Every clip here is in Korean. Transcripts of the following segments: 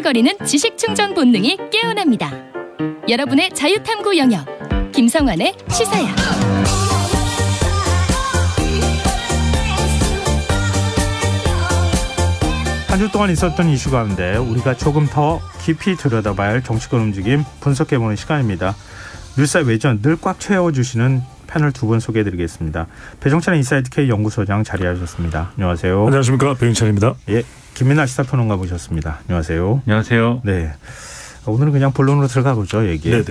꿈틀거리는 지식 충전 본능이 깨어납니다. 여러분의 자유탐구 영역 김성환의 시사야. 한 주 동안 있었던 이슈 가운데 우리가 조금 더 깊이 들여다봐야 할 정치권 움직임 분석해보는 시간입니다. 뉴스의 외전 늘 꽉 채워주시는 패널 두 분 소개해드리겠습니다. 배종찬 인사이트K 연구소장 자리하셨습니다. 안녕하세요. 안녕하십니까, 배종찬입니다. 예, 김민아 시사평론가 모셨습니다. 안녕하세요. 안녕하세요. 네, 오늘은 그냥 본론으로 들어가 보죠. 얘기. 네네.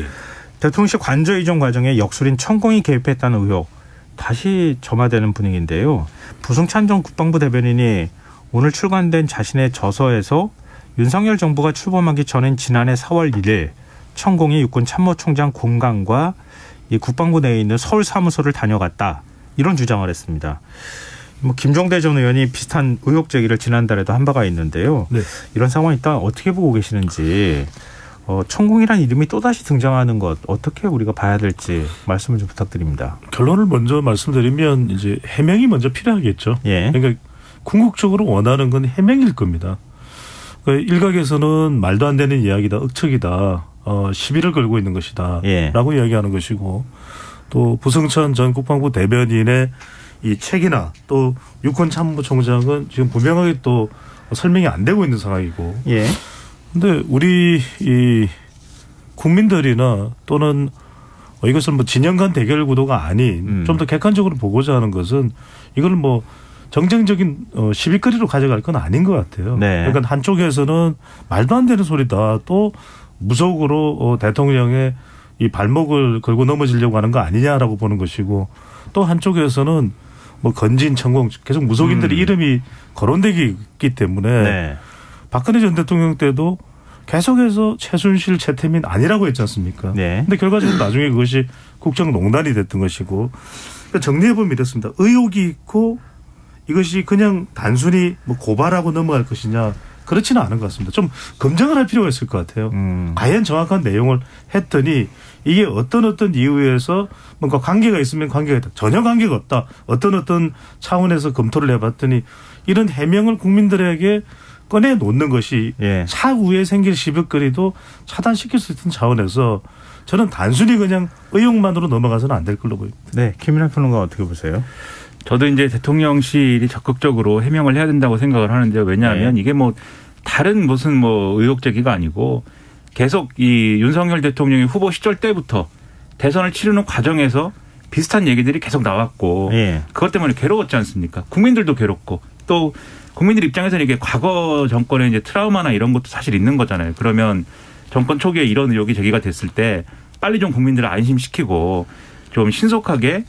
대통령실 관저 이전 과정에 역술인 천공이 개입했다는 의혹 다시 점화되는 분위기인데요. 부승찬 전 국방부 대변인이 오늘 출간된 자신의 저서에서 윤석열 정부가 출범하기 전인 지난해 4월 1일 천공이 육군 참모총장 공강과 이 국방부 내에 있는 서울 사무소를 다녀갔다, 이런 주장을 했습니다. 김종대 전 의원이 비슷한 의혹 제기를 지난달에도 한 바가 있는데요. 네. 이런 상황이 있다 어떻게 보고 계시는지, 천공이라는 이름이 또다시 등장하는 것 어떻게 우리가 봐야 될지 말씀을 좀 부탁드립니다. 결론을 먼저 말씀드리면 이제 해명이 먼저 필요하겠죠. 예. 그러니까 궁극적으로 원하는 건 해명일 겁니다. 그러니까 일각에서는 말도 안 되는 이야기다, 억측이다, 시비를 걸고 있는 것이다, 예, 라고 이야기하는 것이고, 또 부승찬 전 국방부 대변인의 이 책이나 또 육군 참모총장은 지금 분명하게 또 설명이 안 되고 있는 상황이고, 예. 근데 우리 이 국민들이나 또는 이것을 뭐 진영 간 대결 구도가 아닌 좀 더 객관적으로 보고자 하는 것은 이걸 뭐 정쟁적인 시비거리로 가져갈 건 아닌 것 같아요. 네. 그러니까 한쪽에서는 말도 안 되는 소리다, 또 무속으로 대통령의 이 발목을 걸고 넘어지려고 하는 거 아니냐라고 보는 것이고, 또 한쪽에서는 뭐 건진, 천공 계속 무속인들의 이름이 거론되기 있기 때문에, 네, 박근혜 전 대통령 때도 계속해서 최순실, 최태민 아니라고 했지 않습니까? 네. 근데 결과적으로 나중에 그것이 국정농단이 됐던 것이고, 그러니까 정리해보면 이렇습니다. 의혹이 있고 이것이 그냥 단순히 뭐 고발하고 넘어갈 것이냐, 그렇지는 않은 것 같습니다. 좀 검증을 할 필요가 있을 것 같아요. 과연 정확한 내용을 했더니 이게 어떤 이유에서 뭔가 관계가 있으면 관계가 있다, 전혀 관계가 없다, 어떤 차원에서 검토를 해봤더니 이런 해명을 국민들에게 꺼내놓는 것이, 예, 차후에 생길 시비거리도 차단시킬 수 있는 차원에서 저는 단순히 그냥 의혹만으로 넘어가서는 안 될 걸로 보입니다. 네, 김민하 평론가 어떻게 보세요? 저도 이제 대통령실이 적극적으로 해명을 해야 된다고 생각을 하는데요. 왜냐하면, 네, 이게 뭐 다른 무슨 뭐 의혹 제기가 아니고 계속 이 윤석열 대통령이 후보 시절 때부터 대선을 치르는 과정에서 비슷한 얘기들이 계속 나왔고, 네, 그것 때문에 괴로웠지 않습니까? 국민들도 괴롭고, 또 국민들 입장에서는 이게 과거 정권의 이제 트라우마나 이런 것도 사실 있는 거잖아요. 그러면 정권 초기에 이런 의혹이 제기가 됐을 때 빨리 좀 국민들을 안심시키고 좀 신속하게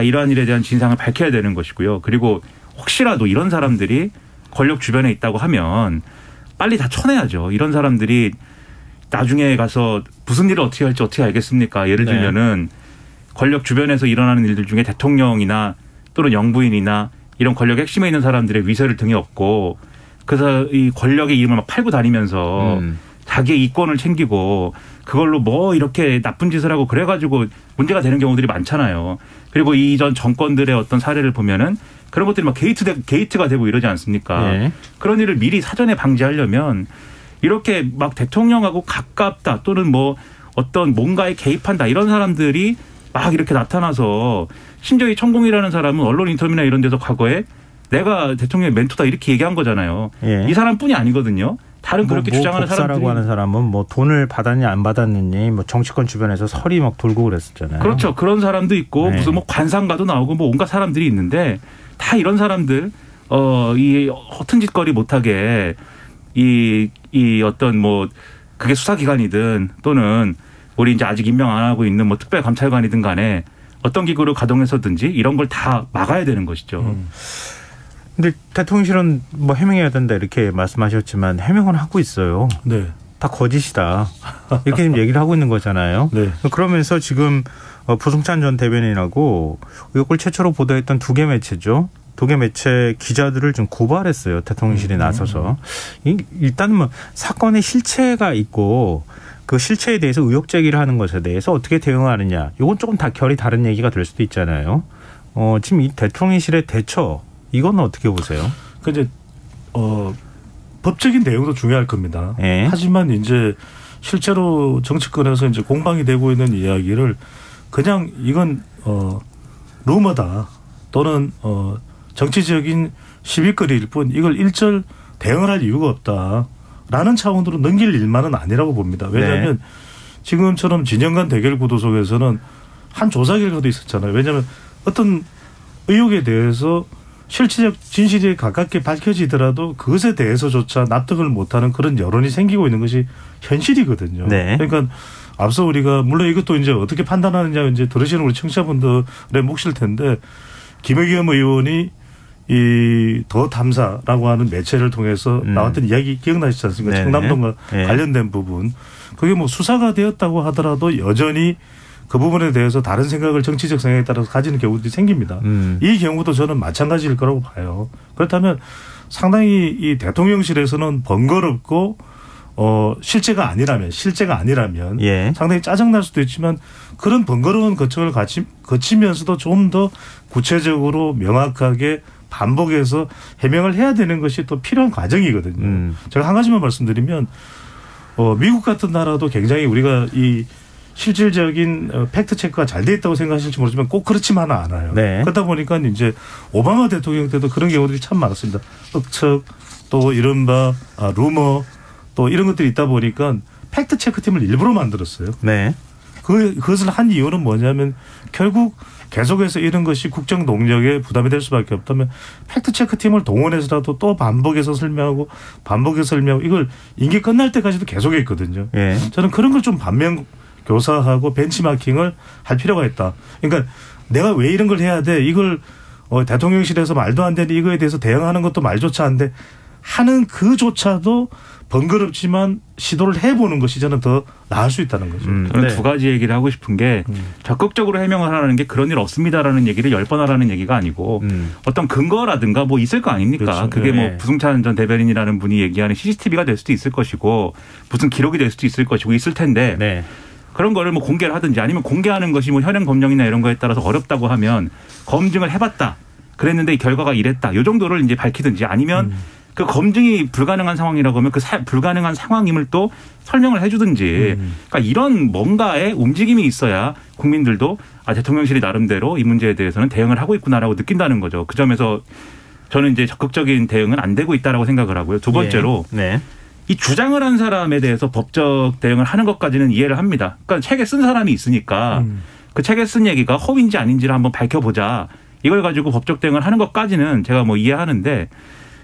이러한 일에 대한 진상을 밝혀야 되는 것이고요. 그리고 혹시라도 이런 사람들이 권력 주변에 있다고 하면 빨리 다 쳐내야죠. 이런 사람들이 나중에 가서 무슨 일을 어떻게 할지 어떻게 알겠습니까? 예를 들면은, 네, 권력 주변에서 일어나는 일들 중에 대통령이나 또는 영부인이나 이런 권력 핵심에 있는 사람들의 위세를 등에 업고, 그래서 이 권력의 이름을 막 팔고 다니면서 자기의 이권을 챙기고 그걸로 뭐 이렇게 나쁜 짓을 하고 그래가지고 문제가 되는 경우들이 많잖아요. 그리고 이전 정권들의 어떤 사례를 보면은 그런 것들이 막 게이트가 되고 이러지 않습니까? 네. 그런 일을 미리 사전에 방지하려면 이렇게 막 대통령하고 가깝다, 또는 뭐 어떤 뭔가에 개입한다, 이런 사람들이 막 이렇게 나타나서, 심지어 이 천공이라는 사람은 언론 인터뷰나 이런 데서 과거에 내가 대통령의 멘토다 이렇게 얘기한 거잖아요. 예. 이 사람뿐이 아니거든요. 다른 그렇게 주장하는 사람들이. 법사라고 하는 사람은 뭐 돈을 받았니 안 받았느니 뭐 정치권 주변에서 설이 막 돌고 그랬었잖아요. 그렇죠. 그런 사람도 있고, 네, 무슨 뭐 관상가도 나오고 뭐 온갖 사람들이 있는데, 다 이런 사람들 이 허튼 짓거리 못하게 이 어떤 뭐 그게 수사기관이든 또는 우리 이제 아직 임명 안 하고 있는 뭐 특별감찰관이든 간에 어떤 기구를 가동해서든지 이런 걸 다 막아야 되는 것이죠. 근데 대통령실은 뭐 해명해야 된다 이렇게 말씀하셨지만 해명은 하고 있어요. 네. 다 거짓이다, 이렇게 지금 얘기를 하고 있는 거잖아요. 네. 그러면서 지금 부승찬 전 대변인하고 의혹을 최초로 보도했던 두 개 매체죠. 두 개 매체 기자들을 좀 고발했어요. 대통령실이 나서서. 일단은 뭐 사건의 실체가 있고 그 실체에 대해서 의혹 제기를 하는 것에 대해서 어떻게 대응하느냐, 이건 조금 다 결이 다른 얘기가 될 수도 있잖아요. 지금 이 대통령실의 대처, 이건 어떻게 보세요? 그 이제 법적인 내용도 중요할 겁니다. 예. 하지만 이제 실제로 정치권에서 이제 공방이 되고 있는 이야기를 그냥 이건 루머다 또는 정치적인 시비거리일 뿐 이걸 일절 대응을 할 이유가 없다라는 차원으로 넘길 일만은 아니라고 봅니다. 왜냐하면 네. 지금처럼 진영 간 대결 구도 속에서는 한 조사 결과도 있었잖아요. 왜냐하면 어떤 의혹에 대해서 실질적 진실이 가깝게 밝혀지더라도 그것에 대해서조차 납득을 못하는 그런 여론이 생기고 있는 것이 현실이거든요. 네. 그러니까 앞서 우리가 물론 이것도 이제 어떻게 판단하느냐 이제 들으시는 우리 청취자분들의 몫일 텐데 김의겸 의원이 이 더 탐사라고 하는 매체를 통해서 나왔던 이야기 기억나시지 않습니까? 네네. 청남동과 네. 관련된 부분. 그게 뭐 수사가 되었다고 하더라도 여전히 그 부분에 대해서 다른 생각을 정치적 생각에 따라서 가지는 경우들이 생깁니다. 이 경우도 저는 마찬가지일 거라고 봐요. 그렇다면 상당히 이 대통령실에서는 번거롭고 실제가 아니라면 예. 상당히 짜증날 수도 있지만 그런 번거로운 거程을 거치면서도 좀 더 구체적으로 명확하게 반복해서 해명을 해야 되는 것이 또 필요한 과정이거든요. 제가 한 가지만 말씀드리면 미국 같은 나라도 굉장히 우리가 이 실질적인 팩트 체크가 잘 돼 있다고 생각하실지 모르지만 꼭 그렇지만은 않아요. 네. 그러다 보니까 이제 오바마 대통령 때도 그런 경우들이 참 많았습니다. 억측 또 이른바 루머 또 이런 것들이 있다 보니까 팩트 체크팀을 일부러 만들었어요. 네. 그것을 한 이유는 뭐냐면 결국 계속해서 이런 것이 국정 동력에 부담이 될 수밖에 없다면 팩트 체크팀을 동원해서라도 또 반복해서 설명하고 이걸 임기 끝날 때까지도 계속했거든요. 네. 저는 그런 걸 좀 반면 교사하고 벤치마킹을 할 필요가 있다. 그러니까 내가 왜 이런 걸 해야 돼? 이걸 대통령실에서 말도 안 되는 이거에 대해서 대응하는 것도 말조차 안 돼. 하는 그조차도 번거롭지만 시도를 해보는 것이 저는 더 나을 수 있다는 거죠. 저는 네. 두 가지 얘기를 하고 싶은 게 적극적으로 해명을 하라는 게 그런 일 없습니다라는 얘기를 10번 하라는 얘기가 아니고 어떤 근거라든가 뭐 있을 거 아닙니까? 그렇죠. 그게 네. 뭐 부승찬 전 대변인이라는 분이 얘기하는 CCTV가 될 수도 있을 것이고 무슨 기록이 될 수도 있을 것이고 있을 텐데 네. 그런 거를 뭐 공개를 하든지 아니면 공개하는 것이 뭐 현행 법령이나 이런 거에 따라서 어렵다고 하면 검증을 해봤다. 그랬는데 이 결과가 이랬다. 이 정도를 이제 밝히든지 아니면 그 검증이 불가능한 상황이라고 하면 그 불가능한 상황임을 또 설명을 해주든지 그러니까 이런 뭔가의 움직임이 있어야 국민들도 대통령실이 나름대로 이 문제에 대해서는 대응을 하고 있구나라고 느낀다는 거죠. 그 점에서 저는 이제 적극적인 대응은 안 되고 있다라고 생각을 하고요. 두 번째로 네. 이 주장을 한 사람에 대해서 법적 대응을 하는 것까지는 이해를 합니다. 그러니까 책에 쓴 사람이 있으니까 그 책에 쓴 얘기가 허위인지 아닌지를 한번 밝혀보자. 이걸 가지고 법적 대응을 하는 것까지는 제가 뭐 이해하는데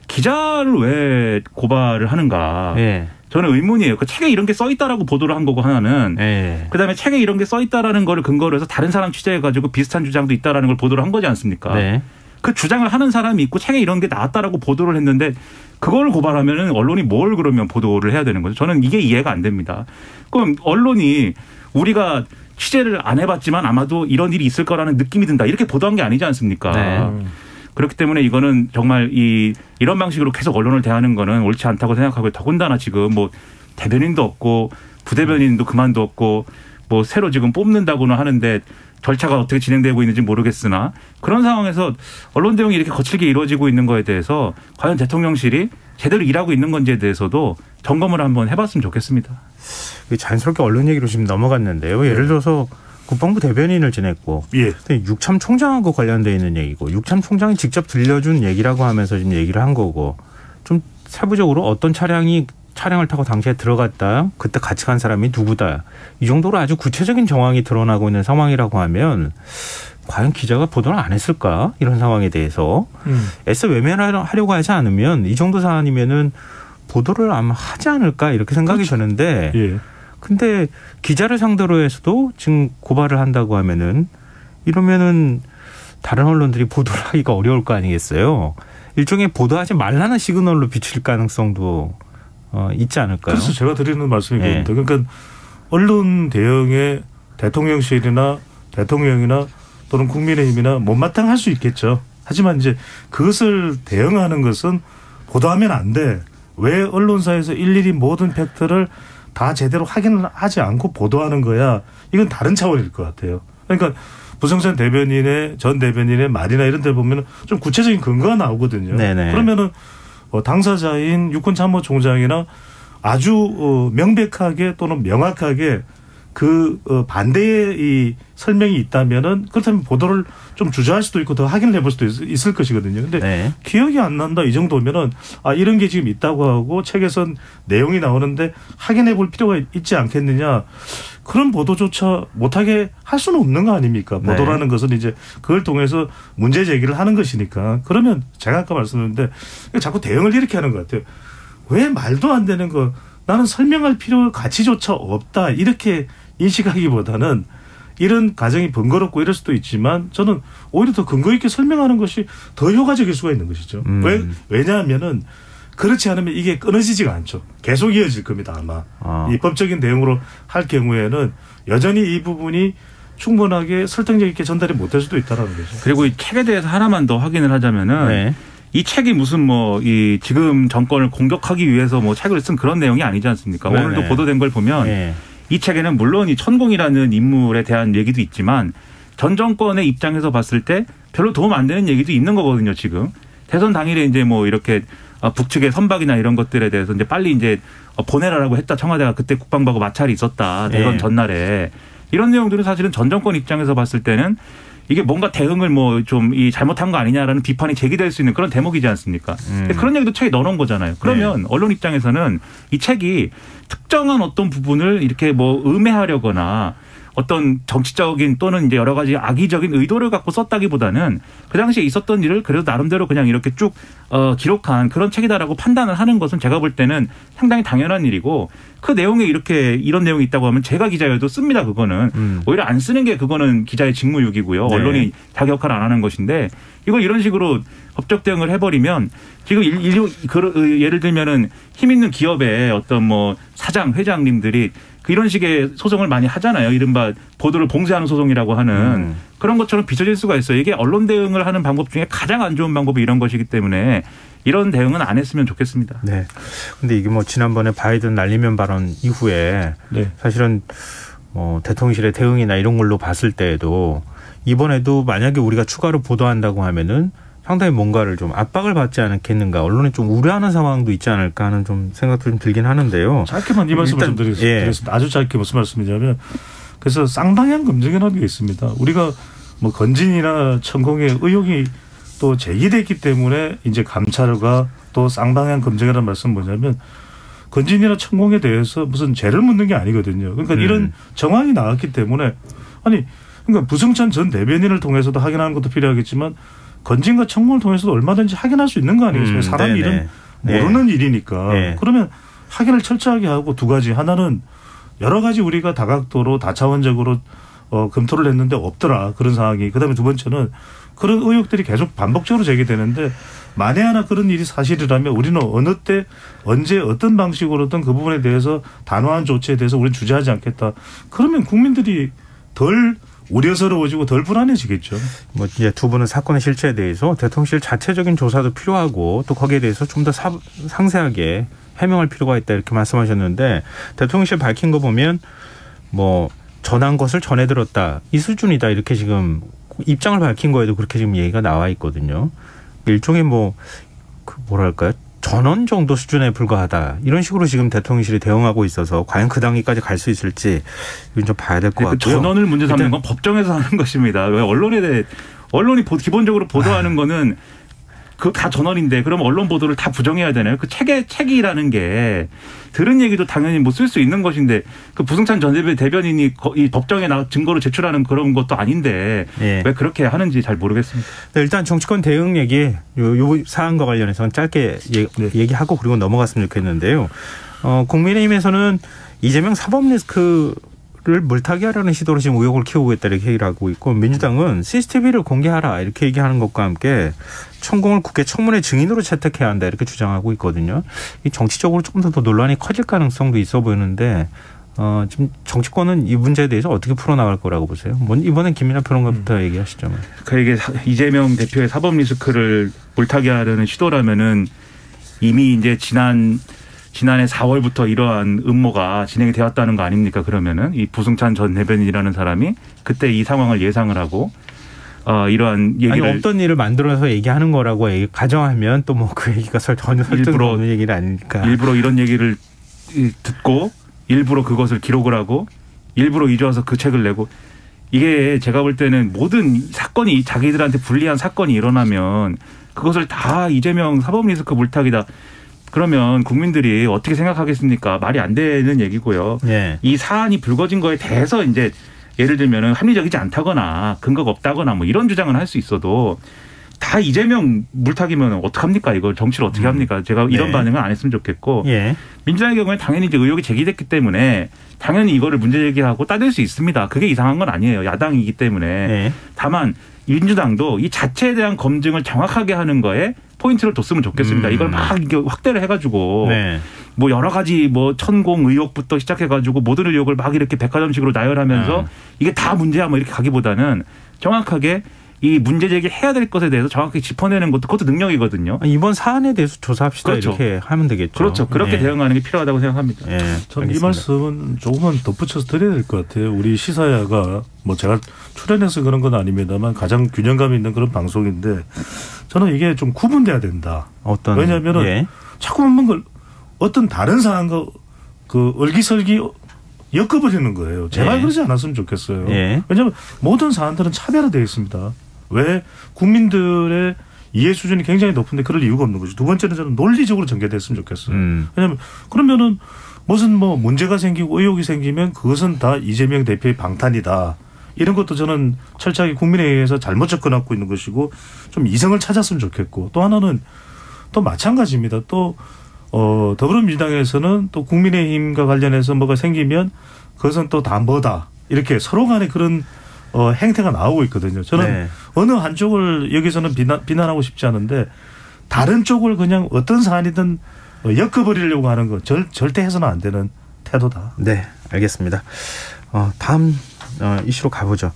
기자를 왜 고발을 하는가. 네. 저는 의문이에요. 그 책에 이런 게 써 있다라고 보도를 한 거고 하나는 네. 그다음에 책에 이런 게 써 있다라는 거를 근거로 해서 다른 사람 취재해가지고 비슷한 주장도 있다라는 걸 보도를 한 거지 않습니까? 네. 그 주장을 하는 사람이 있고 책에 이런 게 나왔다라고 보도를 했는데 그걸 고발하면은 언론이 뭘 그러면 보도를 해야 되는 거죠. 저는 이게 이해가 안 됩니다. 그럼 언론이 우리가 취재를 안 해봤지만 아마도 이런 일이 있을 거라는 느낌이 든다. 이렇게 보도한 게 아니지 않습니까? 네. 그렇기 때문에 이거는 정말 이런 방식으로 계속 언론을 대하는 거는 옳지 않다고 생각하고 더군다나 지금 뭐 대변인도 없고 부대변인도 그만뒀고 뭐 새로 지금 뽑는다고는 하는데 절차가 어떻게 진행되고 있는지 모르겠으나 그런 상황에서 언론 대응이 이렇게 거칠게 이루어지고 있는 거에 대해서 과연 대통령실이 제대로 일하고 있는 건지에 대해서도 점검을 한번 해봤으면 좋겠습니다. 자연스럽게 언론 얘기로 지금 넘어갔는데요. 예를 들어서 국방부 대변인을 지냈고 예. 육참 총장하고 관련되어 있는 얘기고 육참 총장이 직접 들려준 얘기라고 하면서 지금 얘기를 한 거고 좀 세부적으로 어떤 차량을 타고 당시에 들어갔다. 그때 같이 간 사람이 누구다. 이 정도로 아주 구체적인 정황이 드러나고 있는 상황이라고 하면 과연 기자가 보도를 안 했을까? 이런 상황에 대해서 애써 외면하려고 하지 않으면 이 정도 사안이면은 보도를 아마 하지 않을까 이렇게 생각이 그렇죠. 드는데 예. 근데 기자를 상대로 해서도 지금 고발을 한다고 하면은 이러면은 다른 언론들이 보도를 하기가 어려울 거 아니겠어요? 일종의 보도하지 말라는 시그널로 비칠 가능성도 있지 않을까요? 그래서 제가 드리는 말씀이거든요. 네. 그러니까 언론 대응에 대통령실이나 대통령이나 또는 국민의힘이나 못마땅할 수 있겠죠. 하지만 이제 그것을 대응하는 것은 보도하면 안 돼. 왜 언론사에서 일일이 모든 팩트를 다 제대로 확인을 하지 않고 보도하는 거야. 이건 다른 차원일 것 같아요. 그러니까 부승찬 전 대변인의 말이나 이런 데 보면 좀 구체적인 근거가 나오거든요. 네네. 그러면은 당사자인 육군참모총장이나 아주 명백하게 또는 명확하게 그 반대의 이 설명이 있다면은 그렇다면 보도를 좀 주저할 수도 있고 더 확인을 해볼 수도 있을 것이거든요. 근데 네. 기억이 안 난다 이 정도면은 이런 게 지금 있다고 하고 책에선 내용이 나오는데 확인해 볼 필요가 있지 않겠느냐. 그런 보도조차 못하게 할 수는 없는 거 아닙니까? 보도라는 것은 이제 그걸 통해서 문제 제기를 하는 것이니까. 그러면 제가 아까 말씀드렸는데 자꾸 대응을 이렇게 하는 것 같아요. 왜 말도 안 되는 거 나는 설명할 필요 가치조차 없다 이렇게 인식하기보다는 이런 가정이 번거롭고 이럴 수도 있지만 저는 오히려 더 근거 있게 설명하는 것이 더 효과적일 수가 있는 것이죠. 왜냐하면은 그렇지 않으면 이게 끊어지지가 않죠. 계속 이어질 겁니다. 아마. 이 법적인 대응으로 할 경우에는 여전히 이 부분이 충분하게 설득력 있게 전달이 못할 수도 있다는 거죠. 그리고 이 책에 대해서 하나만 더 확인을 하자면은 네. 이 책이 무슨 이 지금 정권을 공격하기 위해서 책을 쓴 그런 내용이 아니지 않습니까? 네네. 오늘도 보도된 걸 보면 네. 이 책에는 물론 이 천공이라는 인물에 대한 얘기도 있지만 전 정권의 입장에서 봤을 때 별로 도움 안 되는 얘기도 있는 거거든요. 지금 대선 당일에 이제 이렇게 북측의 선박이나 이런 것들에 대해서 이제 빨리 이제 보내라라고 했다. 청와대가 그때 국방부하고 마찰이 있었다. 대선 네. 전날에 이런 내용들은 사실은 전 정권 입장에서 봤을 때는 이게 뭔가 대응을 좀 잘못한 거 아니냐라는 비판이 제기될 수 있는 그런 대목이지 않습니까? 그런 얘기도 책에 넣어놓은 거잖아요. 그러면 언론 입장에서는 이 책이 특정한 어떤 부분을 이렇게 음해하려거나 어떤 정치적인 또는 이제 여러 가지 악의적인 의도를 갖고 썼다기보다는 그 당시에 있었던 일을 그래도 나름대로 그냥 이렇게 쭉 기록한 그런 책이다라고 판단을 하는 것은 제가 볼 때는 상당히 당연한 일이고 그 내용에 이런 내용이 있다고 하면 제가 기자여도 씁니다. 그거는 오히려 안 쓰는 게 그거는 기자의 직무유기고요. 네. 언론이 자기 역할을 안 하는 것인데 이걸 이런 식으로 법적 대응을 해버리면 지금 예를 들면은 힘 있는 기업의 어떤 사장 회장님들이 이런 식의 소송을 많이 하잖아요. 이른바 보도를 봉쇄하는 소송이라고 하는 그런 것처럼 비춰질 수가 있어요. 이게 언론 대응을 하는 방법 중에 가장 안 좋은 방법이 이런 것이기 때문에 이런 대응은 안 했으면 좋겠습니다. 네. 근데 이게 지난번에 바이든 날리면 발언 이후에 네. 사실은 대통령실의 대응이나 이런 걸로 봤을 때에도 이번에도 만약에 우리가 추가로 보도한다고 하면은 상당히 뭔가를 좀 압박을 받지 않겠는가, 언론이 좀 우려하는 상황도 있지 않을까 하는 좀 생각도 좀 들긴 하는데요. 짧게만 이 말씀을 좀 드리겠습니다. 아주 짧게 무슨 말씀이냐면 그래서 쌍방향 검증이라는 게 있습니다. 우리가 건진이나 천공의 의혹이 또 제기됐기 때문에 이제 감찰과 또 쌍방향 검증이라는 말씀은 뭐냐면 건진이나 천공에 대해서 무슨 죄를 묻는 게 아니거든요. 그러니까 이런 정황이 나왔기 때문에 그러니까 부승찬 전 대변인을 통해서도 확인하는 것도 필요하겠지만 건진과 청문을 통해서도 얼마든지 확인할 수 있는 거 아니겠습니까? 사람 일은 모르는 일이니까. 그러면 확인을 철저하게 하고 두 가지. 하나는 여러 가지 우리가 다각도로 다차원적으로 검토를 했는데 없더라. 그런 상황이. 그다음에 두 번째는 그런 의혹들이 계속 반복적으로 제기되는데 만에 하나 그런 일이 사실이라면 우리는 어느 때 언제 어떤 방식으로든 그 부분에 대해서 단호한 조치에 대해서 우리는 주저하지 않겠다. 그러면 국민들이 덜 우려스러워지고 덜 불안해지겠죠. 이제 두 분은 사건의 실체에 대해서 대통령실 자체적인 조사도 필요하고 또 거기에 대해서 좀 더 상세하게 해명할 필요가 있다 이렇게 말씀하셨는데 대통령실 밝힌 거 보면 전한 것을 전해 들었다 이 수준이다 이렇게 지금 입장을 밝힌 거에도 그렇게 지금 얘기가 나와 있거든요. 일종의 뭐랄까요? 전원 정도 수준에 불과하다. 이런 식으로 지금 대통령실이 대응하고 있어서 과연 그 단계까지 갈 수 있을지 이건 좀 봐야 될 것 같고요. 전원을 문제 삼는 건 법정에서 하는 것입니다. 왜 언론이 기본적으로 보도하는 거는 다 전원인데 그럼 언론 보도를 다 부정해야 되나요? 그 책이라는 게 들은 얘기도 당연히 쓸 수 있는 것인데 그 부승찬 전 대변인이 이 법정에 증거로 제출하는 그런 것도 아닌데 왜 그렇게 하는지 잘 모르겠습니다. 네, 일단 정치권 대응 얘기 요 사안과 관련해서는 짧게 얘기하고 그리고 넘어갔으면 좋겠는데요. 국민의힘에서는 이재명 사법 리스크를 물타기 하려는 시도로 지금 의혹을 키우고 있다 이렇게 얘기를 하고 있고 민주당은 CCTV를 공개하라 이렇게 얘기하는 것과 함께 천공을 국회 청문회 증인으로 채택해야 한다 이렇게 주장하고 있거든요. 이 정치적으로 조금 더 논란이 커질 가능성도 있어 보이는데 지금 정치권은 이 문제에 대해서 어떻게 풀어나갈 거라고 보세요? 이번엔 김민하 평론가부터 얘기하시죠. 이게 이재명 대표의 사법 리스크를 물타기 하려는 시도라면은 이미 이제 지난해 4월부터 이러한 음모가 진행이 되었다는 거 아닙니까? 그러면은 이 부승찬 전 대변인이라는 사람이 그때 이 상황을 예상을 하고 이러한 얘기를 아니, 없던 일을 만들어서 얘기하는 거라고 가정하면 또 뭐 그 얘기가 전혀 설득력 없는 얘기는 아니니까. 일부러 이런 얘기를 듣고 일부러 그것을 기록을 하고 일부러 이제 그 책을 내고 이게 제가 볼 때는 모든 사건이 자기들한테 불리한 사건이 일어나면 그것을 다 이재명 사법 리스크 물타기다. 그러면 국민들이 어떻게 생각하겠습니까? 말이 안 되는 얘기고요. 예. 이 사안이 불거진 거에 대해서 이제 예를 들면 합리적이지 않다거나 근거가 없다거나 뭐 이런 주장은 할 수 있어도 다 이재명 물타기면 어떡합니까? 이걸 정치를 어떻게 합니까? 제가 이런 반응은 안 했으면 좋겠고 예. 민주당의 경우에 당연히 이제 의혹이 제기됐기 때문에 당연히 이거를 문제 제기하고 따질 수 있습니다. 그게 이상한 건 아니에요. 야당이기 때문에. 예. 다만 민주당도 이 자체에 대한 검증을 정확하게 하는 거에 포인트를 뒀으면 좋겠습니다. 이걸 막 이게 확대를 해가지고 네. 뭐 여러 가지 뭐 천공 의혹부터 시작해가지고 모든 의혹을 막 이렇게 백화점식으로 나열하면서 이게 다 문제야 뭐 이렇게 가기보다는 정확하게 이 문제 제기해야 될 것에 대해서 정확히 짚어내는 것도 그것도 능력이거든요. 이번 사안에 대해서 조사합시다. 그렇죠. 이렇게 하면 되겠죠. 그렇죠. 그렇게 네. 대응하는 게 필요하다고 생각합니다. 네. 저는 이 말씀은 조금만 덧붙여서 드려야 될 것 같아요. 우리 시사야가 뭐 제가 출연해서 그런 건 아닙니다만 가장 균형감 있는 그런 방송인데 저는 이게 좀 구분돼야 된다. 왜냐하면은 예. 자꾸만 뭔가 어떤 다른 사안과 그 얼기설기 엮어버리는 거예요. 제발 예. 그러지 않았으면 좋겠어요. 예. 왜냐하면 모든 사안들은 차별화되어 있습니다. 왜 국민들의 이해 수준이 굉장히 높은데 그럴 이유가 없는 거죠. 두 번째는 저는 논리적으로 전개됐으면 좋겠어요. 왜냐하면 그러면은 무슨 뭐 문제가 생기고 의혹이 생기면 그것은 다 이재명 대표의 방탄이다. 이런 것도 저는 철저하게 국민회의에서 잘못 접근하고 있는 것이고 좀 이성을 찾았으면 좋겠고 또 하나는 또 마찬가지입니다. 또 더불어민주당에서는 또 국민의힘과 관련해서 뭐가 생기면 그것은 또 다 뭐다. 이렇게 서로 간에 그런 행태가 나오고 있거든요. 저는 네. 어느 한쪽을 여기서는 비난하고 싶지 않은데 다른 쪽을 그냥 어떤 사안이든 엮어버리려고 하는 건 절대 해서는 안 되는 태도다. 네, 알겠습니다. 다음 이슈로 가보죠.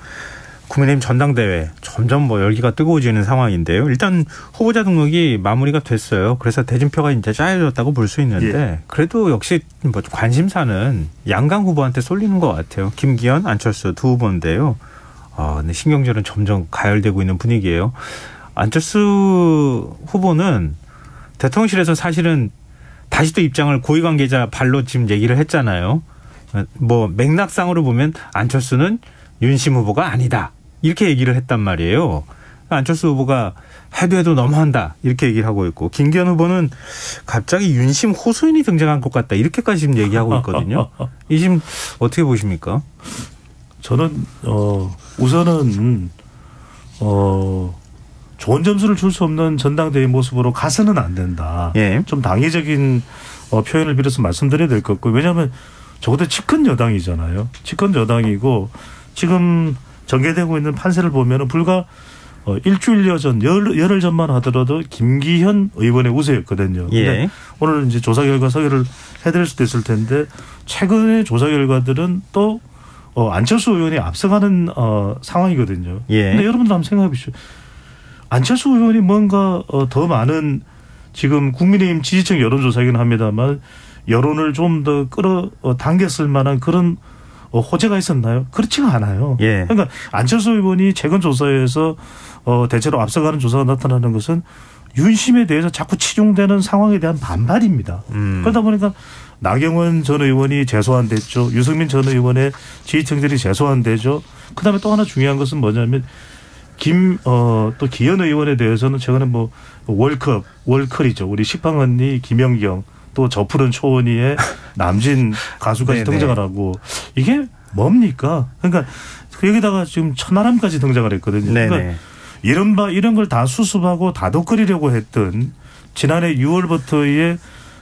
국민의힘 전당대회 점점 뭐 열기가 뜨거워지는 상황인데요. 일단 후보자 등록이 마무리가 됐어요. 그래서 대진표가 이제 짜여졌다고 볼 수 있는데 예. 그래도 역시 뭐 관심사는 양강 후보한테 쏠리는 것 같아요. 김기현, 안철수 두 후보인데요. 근데 신경전은 점점 가열되고 있는 분위기예요. 안철수 후보는 대통령실에서 사실은 다시 또 입장을 고위 관계자 발로 지금 얘기를 했잖아요. 뭐 맥락상으로 보면 안철수는 윤심 후보가 아니다. 이렇게 얘기를 했단 말이에요. 안철수 후보가 해도 너무한다. 이렇게 얘기를 하고 있고 김기현 후보는 갑자기 윤심 호소인이 등장한 것 같다. 이렇게까지 지금 얘기하고 있거든요. 이 지금 어떻게 보십니까? 저는 우선은 좋은 점수를 줄 수 없는 전당대회 모습으로 가서는 안 된다. 예. 좀 당위적인 표현을 빌어서 말씀드려야 될 것 같고 왜냐하면 적어도 집권 여당이잖아요. 집권 여당이고 지금 전개되고 있는 판세를 보면은 불과 일주일여 전, 열흘 전만 하더라도 김기현 의원의 우세였거든요. 예. 근데 오늘 이제 조사 결과 소개를 해드릴 수도 있을 텐데 최근의 조사 결과들은 또 안철수 의원이 앞서가는 상황이거든요. 예. 근데 여러분들 한번 생각해 보십시오. 안철수 의원이 뭔가 더 많은 지금 국민의힘 지지층 여론조사이긴 합니다만 여론을 좀 더 끌어당겼을 만한 그런 호재가 있었나요? 그렇지가 않아요. 예. 그러니까 안철수 의원이 최근 조사에서 대체로 앞서가는 조사가 나타나는 것은 윤심에 대해서 자꾸 치중되는 상황에 대한 반발입니다. 그러다 보니까 나경원 전 의원이 재소환됐죠. 유승민 전 의원의 지지층들이 재소환되죠. 그다음에 또 하나 중요한 것은 뭐냐면 또 기현 의원에 대해서는 최근에 뭐 월클이죠. 우리 식빵 언니 김연경 또 저 푸른 초원이의 남진 가수까지 등장을 하고 이게 뭡니까? 그러니까 여기다가 지금 천하람까지 등장을 했거든요. 그러니까 이런 걸 다 수습하고 다독거리려고 했던 지난해 6월부터의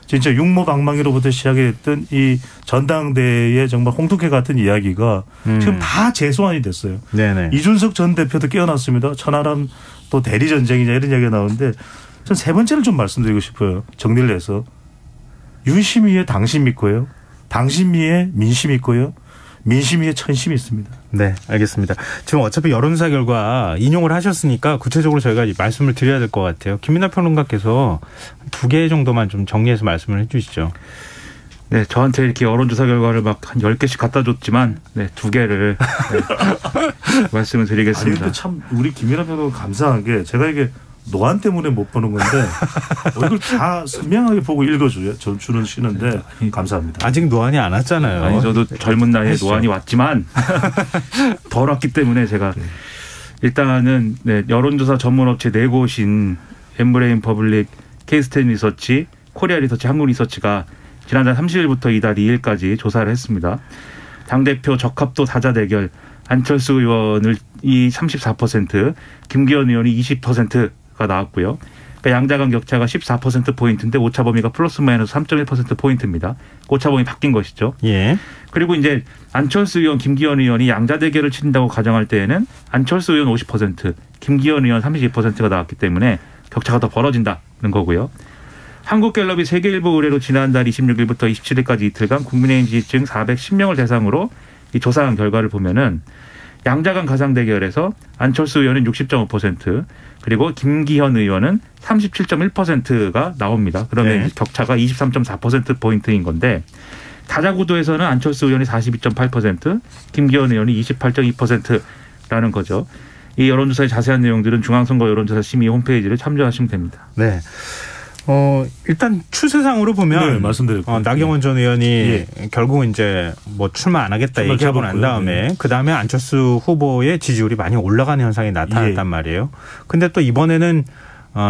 진짜 육모방망이로부터 시작했던 이 전당대회의 정말 홍두깨 같은 이야기가 지금 다 재소환이 됐어요. 네네. 이준석 전 대표도 깨어났습니다. 천하람 또 대리전쟁이냐 이런 이야기가 나오는데 전 세 번째를 좀 말씀드리고 싶어요. 정리를 해서. 윤심 위에 당심 있고요. 당심 위에 민심 있고요. 민심 위에 천심이 있습니다. 네, 알겠습니다. 지금 어차피 여론조사 결과 인용을 하셨으니까 구체적으로 저희가 말씀을 드려야 될 것 같아요. 김민하 평론가께서 2개 정도만 좀 정리해서 말씀을 해 주시죠. 네, 저한테 이렇게 여론조사 결과를 막 한 10개씩 갖다 줬지만, 네, 2개를 말씀을 드리겠습니다. 아니, 근데 참, 우리 김일환 변호사 감사한 게, 제가 이게 노안 때문에 못 보는 건데, 이걸 다 선명하게 보고 읽어줘요. 주는 쉬는데, 감사합니다. 아직 노안이 안 왔잖아요. 아니, 저도 젊은 나이에 노안이 왔지만, 덜 왔기 때문에 제가, 일단은, 네, 여론조사 전문업체 4곳인 엠브레인 퍼블릭, 케이스텐 리서치, 코리아 리서치, 한국 리서치가 지난달 30일부터 이달 2일까지 조사를 했습니다. 당대표 적합도 다자 대결 안철수 의원을 34%, 김기현 의원이 20%가 나왔고요. 그러니까 양자 간 격차가 14%포인트인데 오차 범위가 플러스 마이너스 3.1%포인트입니다. 오차 범위 바뀐 것이죠. 예. 그리고 이제 안철수 의원, 김기현 의원이 양자 대결을 치른다고 가정할 때에는 안철수 의원 50%, 김기현 의원 32%가 나왔기 때문에 격차가 더 벌어진다는 거고요. 한국갤럽이 세계일보 의뢰로 지난달 26일부터 27일까지 이틀간 국민의힘 지지층 410명을 대상으로 이 조사한 결과를 보면은 양자간 가상 대결에서 안철수 의원은 60.5% 그리고 김기현 의원은 37.1%가 나옵니다. 그러면 네. 격차가 23.4%포인트인 건데 다자구도에서는 안철수 의원이 42.8%, 김기현 의원이 28.2%라는 거죠. 이 여론조사의 자세한 내용들은 중앙선거 여론조사 심의 홈페이지를 참조하시면 됩니다. 네. 일단 추세상으로 보면 네, 말씀드렸고 나경원 전 의원이 결국 이제 뭐 출마 안 하겠다 얘기하고 난 다음에 그 다음에 안철수 후보의 지지율이 많이 올라가는 현상이 나타났단 말이에요. 근데 또 이번에는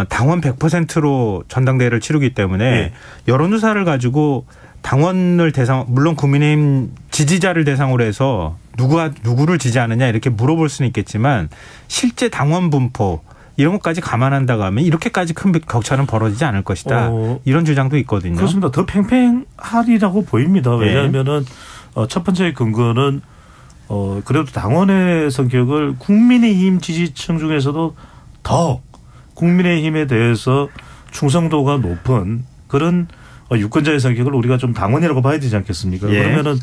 당원 100%로 전당대회를 치르기 때문에 여론조사를 가지고 당원을 물론 국민의힘 지지자를 대상으로 해서 누구를 지지하느냐 이렇게 물어볼 수는 있겠지만 실제 당원 분포 이런 것까지 감안한다고 하면 이렇게까지 큰 격차는 벌어지지 않을 것이다. 이런 주장도 있거든요. 그렇습니다. 더 팽팽하리라고 보입니다. 왜냐하면은 첫 번째 근거는 그래도 당원의 성격을 국민의힘 지지층 중에서도 더 국민의힘에 대해서 충성도가 높은 그런 유권자의 성격을 우리가 좀 당원이라고 봐야 되지 않겠습니까? 그러면은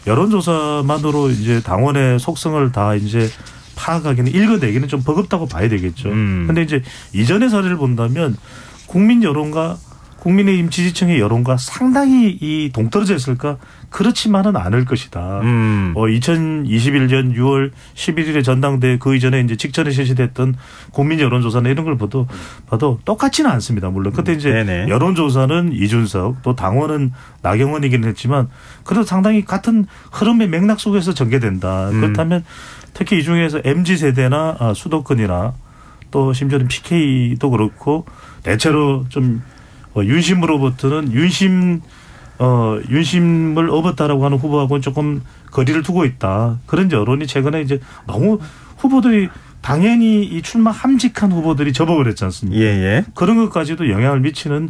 여론조사만으로 이제 당원의 속성을 다 이제 파악하기는 읽어내기는 좀 버겁다고 봐야 되겠죠. 그런데 이제 이전의 사례를 본다면 국민 여론과 국민의힘 지지층의 여론과 상당히 이 동떨어져 있을까? 그렇지만은 않을 것이다. 2021년 6월 11일에 전당대회 그 이전에 이제 직전에 실시됐던 국민 여론조사나 이런 걸 봐도 똑같지는 않습니다. 물론 그때 이제 여론조사는 이준석 또 당원은 나경원이긴 했지만 그래도 상당히 같은 흐름의 맥락 속에서 전개된다. 그렇다면 특히 이 중에서 MZ세대나 수도권이나 또 심지어는 PK도 그렇고 대체로 좀 윤심으로부터는 윤심을 업었다라고 하는 후보하고는 조금 거리를 두고 있다. 그런 여론이 최근에 이제 너무 후보들이 당연히 이 출마 함직한 후보들이 접어버렸지 않습니까? 그런 것까지도 영향을 미치는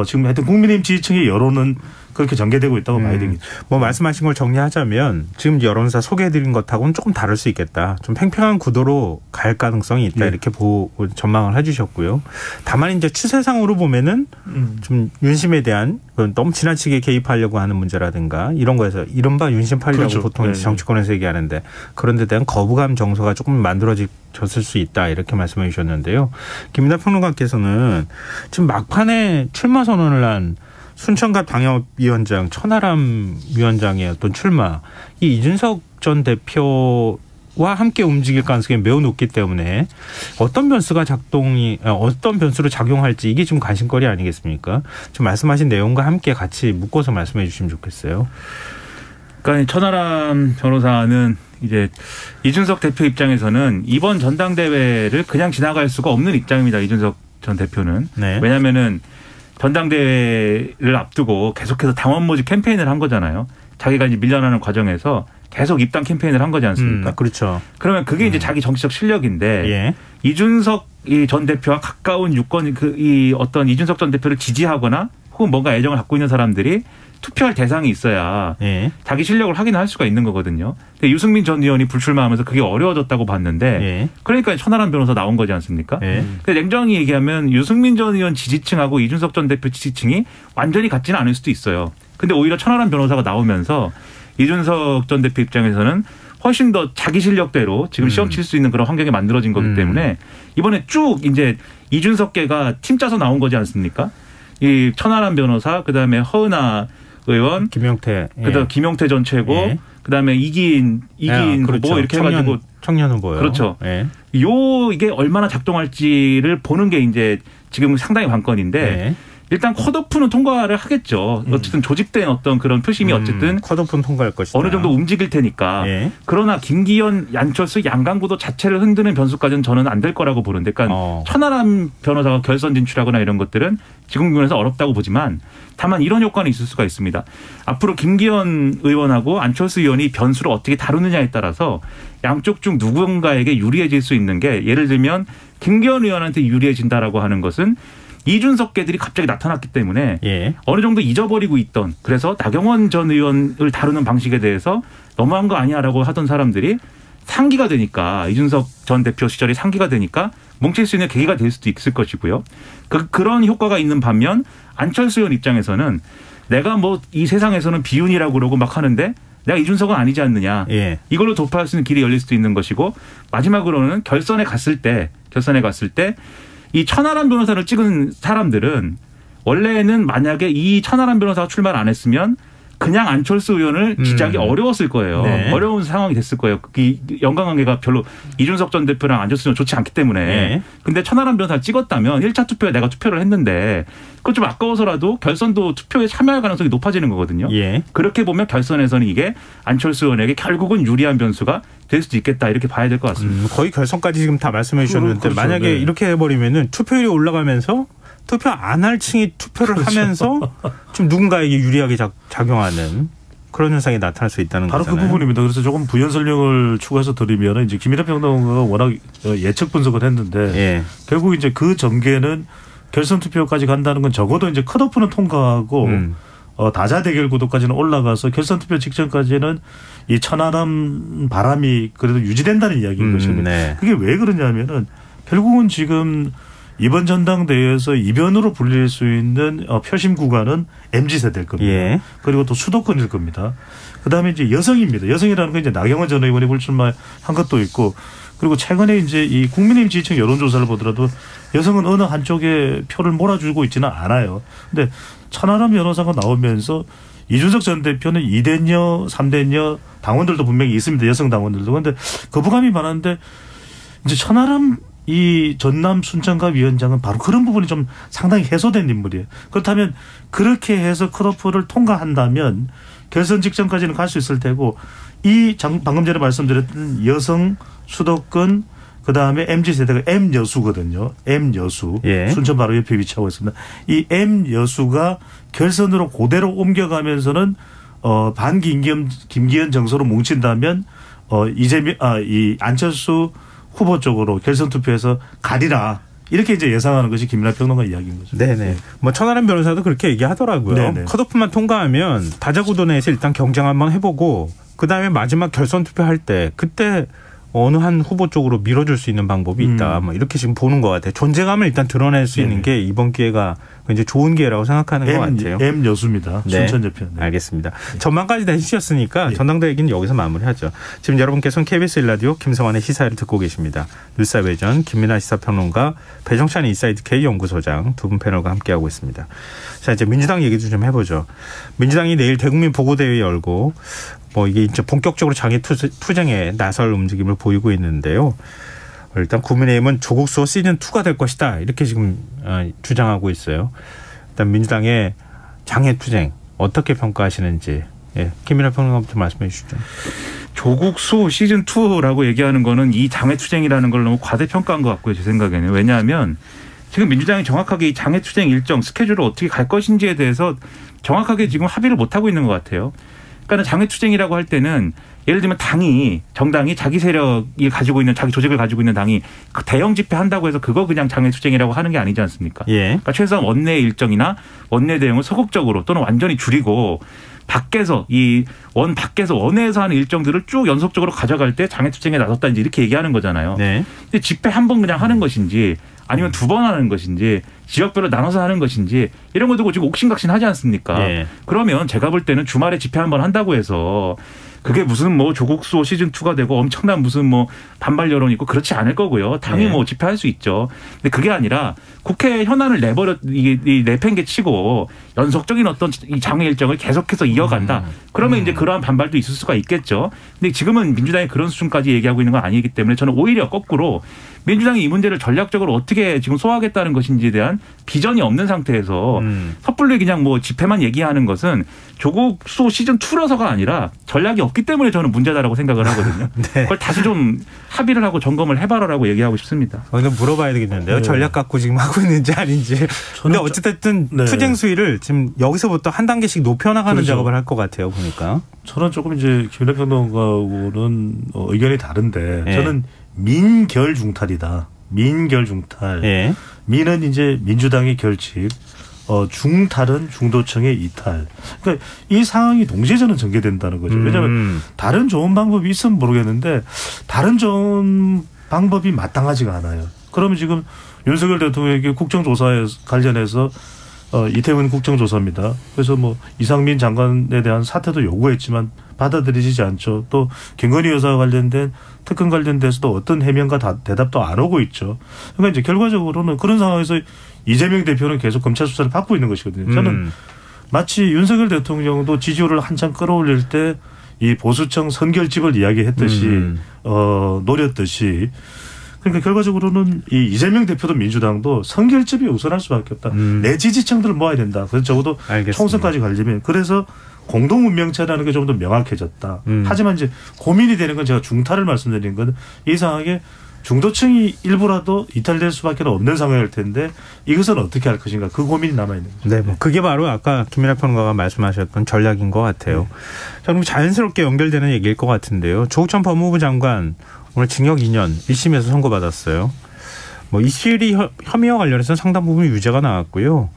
지금 하여튼 국민의힘 지지층의 여론은 그렇게 전개되고 있다고 봐야 되겠죠. 뭐 말씀하신 걸 정리하자면 지금 여론조사 소개해드린 것하고는 조금 다를 수 있겠다. 좀 팽팽한 구도로 갈 가능성이 있다. 이렇게 전망을 해주셨고요. 다만 이제 추세상으로 보면은 좀 윤심에 대한 너무 지나치게 개입하려고 하는 문제라든가 이런 거에서 이른바 윤심팔이라고 보통 정치권에서 얘기하는데 그런 데 대한 거부감 정서가 조금 만들어졌을 수 있다. 이렇게 말씀해 주셨는데요. 김민하 평론가께서는 지금 막판에 출마 선언을 한 순천갑 당협위원장 천하람 위원장의 어떤 출마 이 이준석 전 대표와 함께 움직일 가능성이 매우 높기 때문에 어떤 변수로 작용할지 이게 지금 관심거리 아니겠습니까? 지금 말씀하신 내용과 함께 같이 묶어서 말씀해 주시면 좋겠어요. 그러니까 천하람 변호사는 이제 이준석 대표 입장에서는 이번 전당대회를 그냥 지나갈 수가 없는 입장입니다. 이준석 전 대표는. 왜냐하면은 전당대회를 앞두고 계속해서 당원 모집 캠페인을 한 거잖아요. 자기가 이제 밀려나는 과정에서 계속 입당 캠페인을 한 거지 않습니까? 그렇죠. 그러면 그게 이제 자기 정치적 실력인데 이준석 전 대표와 가까운 유권 어떤 이준석 전 대표를 지지하거나 혹은 뭔가 애정을 갖고 있는 사람들이 투표할 대상이 있어야 자기 실력을 확인할 수가 있는 거거든요. 근데 유승민 전 의원이 불출마하면서 그게 어려워졌다고 봤는데 그러니까 천하람 변호사 나온 거지 않습니까? 근데 냉정히 얘기하면 유승민 전 의원 지지층하고 이준석 전 대표 지지층이 완전히 같지는 않을 수도 있어요. 근데 오히려 천하람 변호사가 나오면서 이준석 전 대표 입장에서는 훨씬 더 자기 실력대로 지금 시험 칠 수 있는 그런 환경이 만들어진 거기 때문에 이번에 쭉 이제 이준석계가 팀 짜서 나온 거지 않습니까? 이 천하람 변호사 그다음에 허은하 의원, 김용태, 그다음 김용태 전 최고, 예. 그다음에 이기인 그렇죠. 후보 이렇게 해가지고 청년 후보요. 그렇죠. 예. 이게 얼마나 작동할지를 보는 게 이제 지금 상당히 관건인데. 예. 일단 컷오프는 통과를 하겠죠. 어쨌든 조직된 어떤 그런 표심이 어쨌든 컷오프는 통과할 것이다. 어느 정도 움직일 테니까. 예. 그러나 김기현, 안철수, 양강구도 자체를 흔드는 변수까지는 저는 안 될 거라고 보는데, 그러니까 천하람 변호사가 결선 진출하거나 이런 것들은 지금 국면에서 어렵다고 보지만, 다만 이런 효과는 있을 수가 있습니다. 앞으로 김기현 의원하고 안철수 의원이 변수를 어떻게 다루느냐에 따라서 양쪽 중 누군가에게 유리해질 수 있는 게, 예를 들면 김기현 의원한테 유리해진다라고 하는 것은 이준석계들이 갑자기 나타났기 때문에 예. 어느 정도 잊어버리고 있던, 그래서 나경원 전 의원을 다루는 방식에 대해서 너무한 거 아니야라고 하던 사람들이 상기가 되니까, 이준석 전 대표 시절이 상기가 되니까 뭉칠 수 있는 계기가 될 수도 있을 것이고요. 그런 효과가 있는 반면 안철수 의원 입장에서는 내가 뭐 이 세상에서는 비운이라고 그러고 막 하는데 내가 이준석은 아니지 않느냐. 예. 이걸로 돌파할 수 있는 길이 열릴 수도 있는 것이고, 마지막으로는 결선에 갔을 때 이 천하람 변호사를 찍은 사람들은 원래는 만약에 이 천하람 변호사가 출마를 안 했으면 그냥 안철수 의원을 지지하기 어려웠을 거예요. 네. 어려운 상황이 됐을 거예요. 이 연관관계가 별로 이준석 전 대표랑 안철수 의원 좋지 않기 때문에. 네. 근데 천하람 변호사를 찍었다면 1차 투표에 내가 투표를 했는데 그것 좀 아까워서라도 결선도 투표에 참여할 가능성이 높아지는 거거든요. 예. 그렇게 보면 결선에서는 이게 안철수 의원에게 결국은 유리한 변수가 될 수도 있겠다, 이렇게 봐야 될 것 같습니다. 거의 결선까지 지금 다 말씀해 주셨는데 그렇죠. 만약에 네. 이렇게 해버리면은 투표율이 올라가면서 투표 안 할 층이 투표를 그렇죠. 하면서 좀 누군가에게 유리하게 작용하는 그런 현상이 나타날 수 있다는 바로 거잖아요. 그 부분입니다. 그래서 조금 부연 설명을 추가해서 드리면 이제 김민하 평론가가 워낙 예측 분석을 했는데 예. 결국 이제 그 전개는 결선 투표까지 간다는 건 적어도 이제 컷오프는 통과하고 다자 대결 구도까지는 올라가서 결선 투표 직전까지는 이 천하람 바람이 그래도 유지된다는 이야기인 것입니다. 네. 그게 왜 그러냐면은 결국은 지금 이번 전당대회에서 이변으로 불릴 수 있는 표심 구간은 MZ세대일 겁니다. 예. 그리고 또 수도권일 겁니다. 그다음에 이제 여성입니다. 여성이라는 건 이제 나경원 전 의원이 불출마한 것도 있고, 그리고 최근에 이제 이 국민의힘 지지층 여론조사를 보더라도 여성은 어느 한쪽에 표를 몰아주고 있지는 않아요. 근데 천하람 변호사가 나오면서 이준석 전 대표는 2대녀, 3대녀 당원들도 분명히 있습니다. 여성 당원들도. 그런데 거부감이 많았는데 이제 천하람 이 전남 순천갑 위원장은 바로 그런 부분이 좀 상당히 해소된 인물이에요. 그렇다면 그렇게 해서 컷오프를 통과한다면 결선 직전까지는 갈 수 있을 테고, 이 방금 전에 말씀드렸던 여성 수도권 그다음에 MZ세대가 M여수거든요. M여수. 예. 순천 바로 옆에 위치하고 있습니다. 이 M여수가 결선으로 그대로 옮겨가면서는 김기현 정서로 뭉친다면 이 안철수 후보 쪽으로 결선 투표에서 가리라, 이렇게 이제 예상하는 것이 김민하 평론가 이야기인 거죠. 네네. 뭐 천하람 변호사도 그렇게 얘기하더라고요. 네네. 컷오프만 통과하면 다자구도 내에서 일단 경쟁 한번 해보고 그 다음에 마지막 결선 투표할 때 그때 어느 한 후보 쪽으로 밀어줄 수 있는 방법이 있다. 뭐 이렇게 지금 보는 것 같아요. 존재감을 일단 드러낼 수 있는 게 이번 기회가 굉장히 좋은 기회라고 생각하는 것 같아요. M여수입니다. 네. 순천 옆에. 네. 알겠습니다. 전망까지 다 해주셨으니까 전당대 얘기는 여기서 마무리하죠. 지금 여러분께서는 KBS 1라디오 김성환의 시사회를 듣고 계십니다. 뉴스외전 김민하 시사평론가, 배정찬 인사이드K 연구소장 두 분 패널과 함께하고 있습니다. 자, 이제 민주당 얘기도 좀 해보죠. 민주당이 내일 대국민 보고대회 열고 이게 이제 본격적으로 장애 투쟁에 나설 움직임을 보이고 있는데요. 일단 국민의힘은 조국 수호 시즌2가 될 것이다, 이렇게 지금 주장하고 있어요. 일단 민주당의 장애 투쟁 어떻게 평가하시는지 김민하 평론가부터 말씀해 주시죠. 조국 수호 시즌2라고 얘기하는 거는 이 장애 투쟁이라는 걸 너무 과대평가한 것 같고요, 제 생각에는. 왜냐하면 지금 민주당이 정확하게 이 장애 투쟁 일정 스케줄을 어떻게 갈 것인지에 대해서 정확하게 지금 합의를 못하고 있는 것 같아요. 그러니까 장애 투쟁이라고 할 때는 예를 들면 정당이 자기 세력이 가지고 있는, 자기 조직을 가지고 있는 당이 대형 집회 한다고 해서 그거 그냥 장애 투쟁이라고 하는 게 아니지 않습니까? 예. 그러니까 최소한 원내 일정이나 원내 대응을 소극적으로 또는 완전히 줄이고 밖에서 밖에서 원내에서 하는 일정들을 쭉 연속적으로 가져갈 때 장애 투쟁에 나섰다, 이제 이렇게 얘기하는 거잖아요. 네. 근데 집회 한 번 그냥 하는 것인지 아니면 두 번 하는 것인지 지역별로 나눠서 하는 것인지 이런 거 두고 지금 옥신각신 하지 않습니까? 예. 그러면 제가 볼 때는 주말에 집회 한 번 한다고 해서 그게 무슨 뭐 조국 수호 시즌2가 되고 엄청난 무슨 뭐 반발 여론이 있고 그렇지 않을 거고요. 당이 뭐 집회할 수 있죠. 근데 그게 아니라 국회 현안을 내팽개치고 연속적인 어떤 이 장외 일정을 계속해서 이어간다. 그러면 이제 그러한 반발도 있을 수가 있겠죠. 근데 지금은 민주당이 그런 수준까지 얘기하고 있는 건 아니기 때문에 저는 오히려 거꾸로 민주당이 이 문제를 전략적으로 어떻게 지금 소화하겠다는 것인지에 대한 비전이 없는 상태에서 섣불리 그냥 뭐 집회만 얘기하는 것은 조국 수호 시즌2라서가 아니라 전략이 없기 때문에 저는 문제다라고 생각을 하거든요. 네. 그걸 다시 좀 합의를 하고 점검을 해봐라라고 얘기하고 싶습니다. 이건 물어봐야 되겠는데요. 네. 전략 갖고 지금 하고 있는지 아닌지. 근데 어쨌든 네. 투쟁 수위를 지금 여기서부터 한 단계씩 높여나가는 그렇죠. 작업을 할 것 같아요. 보니까. 저는 조금 이제 김일환 평론가하고는 의견이 다른데 네. 저는 민결 중탈이다. 민결 중탈. 네. 민은 이제 민주당의 결집. 중탈은 중도층의 이탈. 그러니까 이 상황이 동시에 저는 전개된다는 거죠. 왜냐하면 다른 좋은 방법이 있으면 모르겠는데 다른 좋은 방법이 마땅하지가 않아요. 그러면 지금 윤석열 대통령에게 국정조사에 관련해서 이태원 국정조사입니다. 그래서 뭐 이상민 장관에 대한 사퇴도 요구했지만 받아들이지 않죠. 또 김건희 여사와 관련된 특검 관련돼서도 어떤 해명과 대답도 안 오고 있죠. 그러니까 이제 결과적으로는 그런 상황에서 이재명 대표는 계속 검찰 수사를 받고 있는 것이거든요. 저는 마치 윤석열 대통령도 지지율을 한참 끌어올릴 때 이 보수층 선결집을 이야기했듯이 노렸듯이 그러니까 결과적으로는 이 이재명 대표도 민주당도 선결집이 우선할 수밖에 없다. 내 지지층들을 모아야 된다. 그래서 적어도 알겠습니다. 총선까지 가려면 그래서 공동 운명체라는 게 좀 더 명확해졌다. 하지만 이제 고민이 되는 건 제가 중탈을 말씀드린 건 이상하게 중도층이 일부라도 이탈될 수밖에 없는 상황일 텐데 이것은 어떻게 할 것인가 그 고민이 남아있는 거죠. 네, 뭐 그게 바로 아까 김일환 평론가가 말씀하셨던 전략인 것 같아요. 네. 저는 자연스럽게 연결되는 얘기일 것 같은데요. 조국 전 법무부 장관 오늘 징역 2년 1심에서 선고받았어요. 뭐 이슈리 혐의와 관련해서는 상당 부분 유죄가 나왔고요.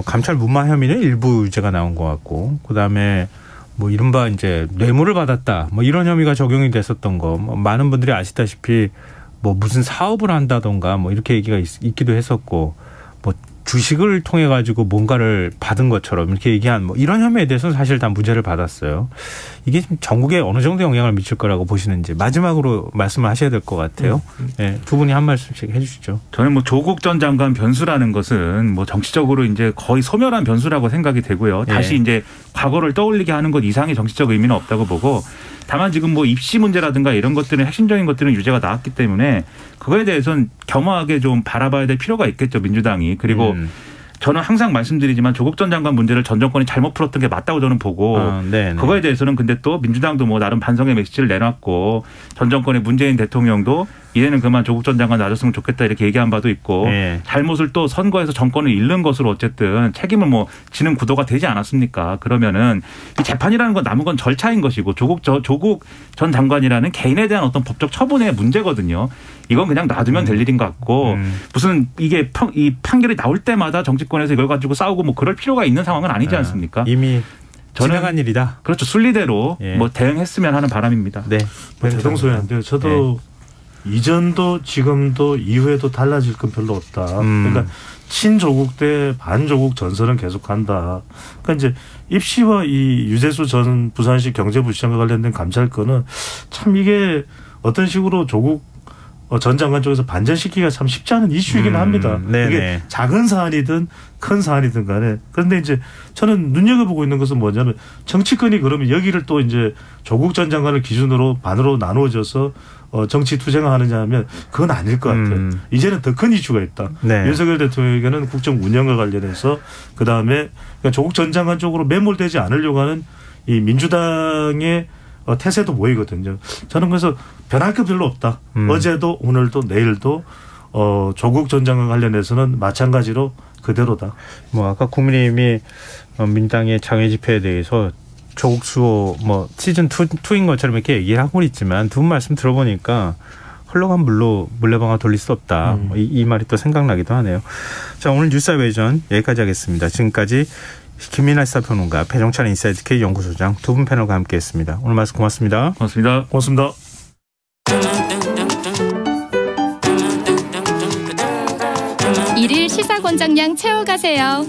감찰 무마 혐의는 일부 유죄가 나온 것 같고 그다음에 뭐 이른바 이제 뇌물을 받았다 뭐 이런 혐의가 적용이 됐었던 거 뭐 많은 분들이 아시다시피 뭐 무슨 사업을 한다던가 뭐 이렇게 얘기가 있기도 했었고 뭐 주식을 통해 가지고 뭔가를 받은 것처럼 이렇게 얘기한 뭐 이런 혐의에 대해서는 사실 다 무죄를 받았어요. 이게 지금 전국에 어느 정도 영향을 미칠 거라고 보시는지 마지막으로 말씀을 하셔야 될 것 같아요. 네, 두 분이 한 말씀씩 해주시죠. 저는 뭐 조국 전 장관 변수라는 것은 뭐 정치적으로 이제 거의 소멸한 변수라고 생각이 되고요. 다시 이제 과거를 떠올리게 하는 것 이상의 정치적 의미는 없다고 보고 다만 지금 뭐 입시 문제라든가 이런 것들은 핵심적인 것들은 유죄가 나왔기 때문에 그거에 대해서는 겸허하게 좀 바라봐야 될 필요가 있겠죠. 민주당이. 그리고 저는 항상 말씀드리지만 조국 전 장관 문제를 전 정권이 잘못 풀었던 게 맞다고 저는 보고 그거에 대해서는 근데 또 민주당도 뭐 나름 반성의 메시지를 내놨고 전 정권의 문재인 대통령도 이제는 그만 조국 전 장관 놔줬으면 좋겠다 이렇게 얘기한 바도 있고 잘못을 또 선거에서 정권을 잃는 것으로 어쨌든 책임을 뭐 지는 구도가 되지 않았습니까? 그러면은 이 재판이라는 건 남은 건 절차인 것이고 조국 전 장관이라는 개인에 대한 어떤 법적 처분의 문제거든요. 이건 그냥 놔두면 될 일인 것 같고 무슨 이게 이 판결이 나올 때마다 정치권에서 이걸 가지고 싸우고 뭐 그럴 필요가 있는 상황은 아니지 않습니까? 이미 지나간 일이다. 그렇죠. 순리대로 뭐 대응했으면 하는 바람입니다. 네. 대동소이한데요. 저도 이전도 지금도 이후에도 달라질 건 별로 없다. 그러니까 친조국 대 반조국 전선은 계속한다. 그러니까 이제 입시와 이 유재수 전 부산시 경제부시장과 관련된 감찰권은 참 이게 어떤 식으로 조국 전 장관 쪽에서 반전시키기가 참 쉽지 않은 이슈이긴 합니다. 이게 작은 사안이든 큰 사안이든 간에. 그런데 이제 저는 눈여겨보고 있는 것은 뭐냐면 정치권이 그러면 여기를 또 이제 조국 전 장관을 기준으로 반으로 나누어져서 정치 투쟁을 하느냐 하면 그건 아닐 것 같아요. 이제는 더 큰 이슈가 있다. 윤석열 대통령에게는 국정 운영과 관련해서 그다음에 조국 전 장관 쪽으로 매몰되지 않으려고 하는 이 민주당의 태세도 보이거든요. 저는 그래서 변할 게 별로 없다. 어제도 오늘도 내일도 조국 전 장관 관련해서는 마찬가지로 그대로다. 뭐 아까 국민의힘이 민주당의 장외 집회에 대해서 조국 수호 뭐 시즌 2인 것처럼 이렇게 얘기를 하고 있지만 두 분 말씀 들어보니까 흘러간 물로 물레방아 돌릴 수 없다. 이 말이 또 생각나기도 하네요. 자, 오늘 뉴스아베이전 여기까지 하겠습니다. 지금까지 김민하 시사평론가, 배종찬 인사이트K 연구소장 두 분 패널과 함께했습니다. 오늘 말씀 고맙습니다. 고맙습니다. 고맙습니다. 일일 시사권장량 채워가세요.